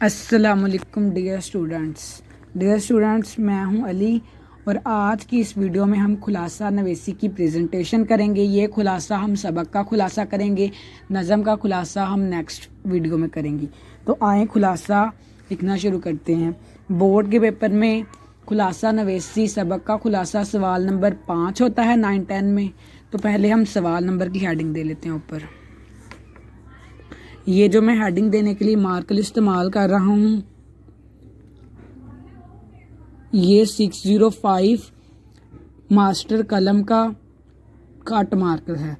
अस्सलाम वालेकुम dear students, मैं हूं अली और आज की इस वीडियो में हम खुलासा नवेसी की प्रेजेंटेशन करेंगे। ये खुलासा हम सबक का खुलासा करेंगे, नज़म का खुलासा हम नेक्स्ट वीडियो में करेंगे। तो आए खुलासा लिखना शुरू करते हैं। बोर्ड के पेपर में खुलासा नवेसी सबक का खुलासा सवाल नंबर 5 होता है 9-10 में। तो पहले हम सवाल नंबर की हेडिंग दे लेते हैं ऊपर। ये जो मैं हेडिंग देने के लिए मार्कर इस्तेमाल कर रहा हूँ, ये 605 मास्टर कलम का कट मार्कर है।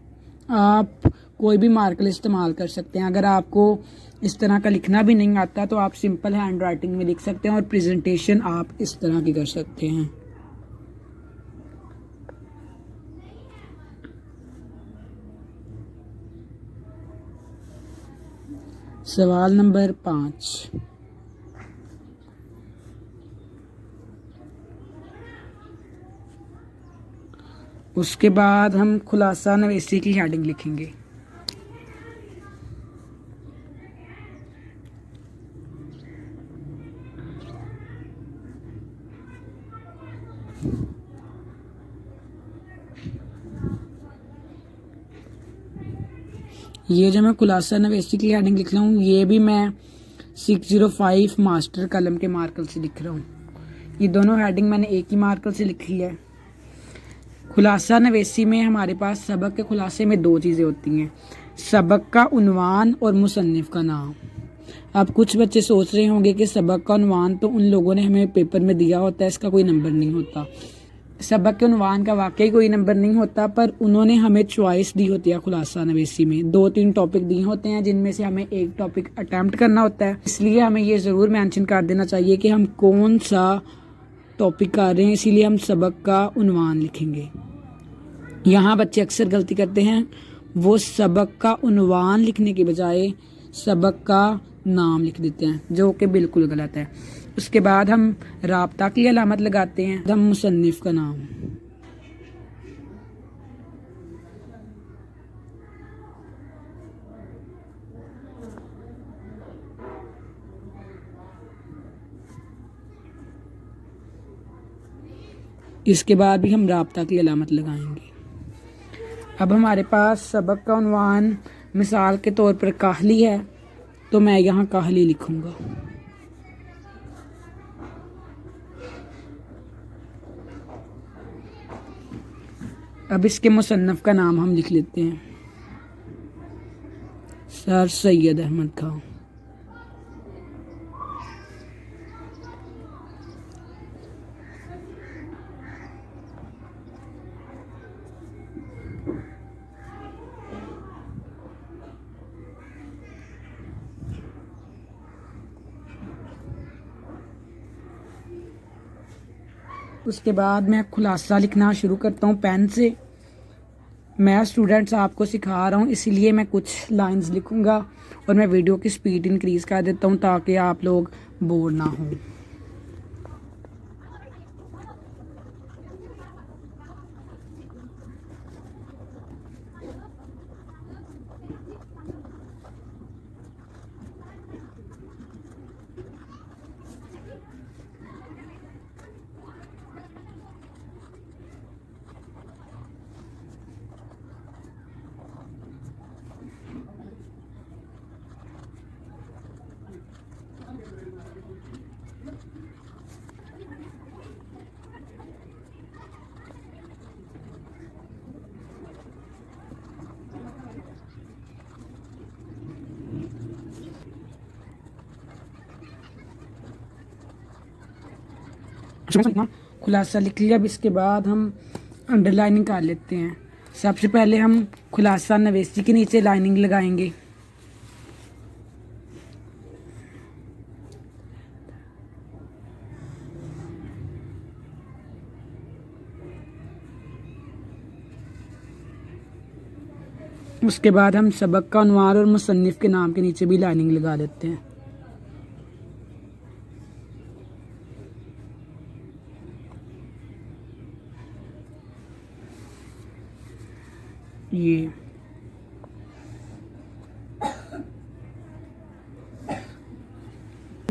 आप कोई भी मार्कर इस्तेमाल कर सकते हैं। अगर आपको इस तरह का लिखना भी नहीं आता तो आप सिंपल हैंड राइटिंग में लिख सकते हैं और प्रेजेंटेशन आप इस तरह की कर सकते हैं। सवाल नंबर 5। उसके बाद हम खुलासा नवेसी की हेडिंग लिखेंगे। ये जो मैं खुलासा नवेसी की हेडिंग लिख रहा हूँ, ये भी मैं 605 मास्टर कलम के मार्कर से लिख रहा हूँ। ये दोनों हेडिंग मैंने एक ही मार्कर से लिखी है। खुलासा नवेसी में हमारे पास सबक के खुलासे में दो चीज़ें होती हैं, सबक का उन्वान और मुसन्निफ का नाम। अब कुछ बच्चे सोच रहे होंगे कि सबक का उन्वान तो उन लोगों ने हमें पेपर में दिया होता है, इसका कोई नंबर नहीं होता। सबक के उन्वान का वाकई कोई नंबर नहीं होता, पर उन्होंने हमें चॉइस दी होती है। खुलासा नवेसी में 2-3 टॉपिक दिए होते हैं जिनमें से हमें एक टॉपिक अटैम्प्ट करना होता है। इसलिए हमें ये ज़रूर मेंशन कर देना चाहिए कि हम कौन सा टॉपिक कर रहे हैं, इसीलिए हम सबक का उन्वान लिखेंगे। यहाँ बच्चे अक्सर गलती करते हैं, वो सबक का उन्वान लिखने के बजाय सबक का नाम लिख देते हैं, जो कि बिल्कुल गलत है। उसके बाद हम राब्ता की अलामत लगाते हैं, हम मुसन्निफ का नाम। इसके बाद भी हम राब्ता की अलामत लगाएंगे। अब हमारे पास सबक का उन्वान मिसाल के तौर पर काहली है, तो मैं यहाँ काहली लिखूंगा। अब इसके मुसन्नफ का नाम हम लिख लेते हैं, सर सैयद अहमद खान। उसके बाद मैं खुलासा लिखना शुरू करता हूँ पेन से। मैं स्टूडेंट्स आपको सिखा रहा हूँ, इसीलिए मैं कुछ लाइंस लिखूँगा और मैं वीडियो की स्पीड इंक्रीज़ कर देता हूँ ताकि आप लोग बोर ना हों। खुलासा लिख लिया। अब इसके बाद हम अंडरलाइनिंग कर लेते हैं। सबसे पहले हम खुलासा नवेसी के नीचे लाइनिंग लगाएंगे। उसके बाद हम सबक का उन्वान और मुसन्निफ के नाम के नीचे भी लाइनिंग लगा देते हैं। ये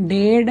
1.5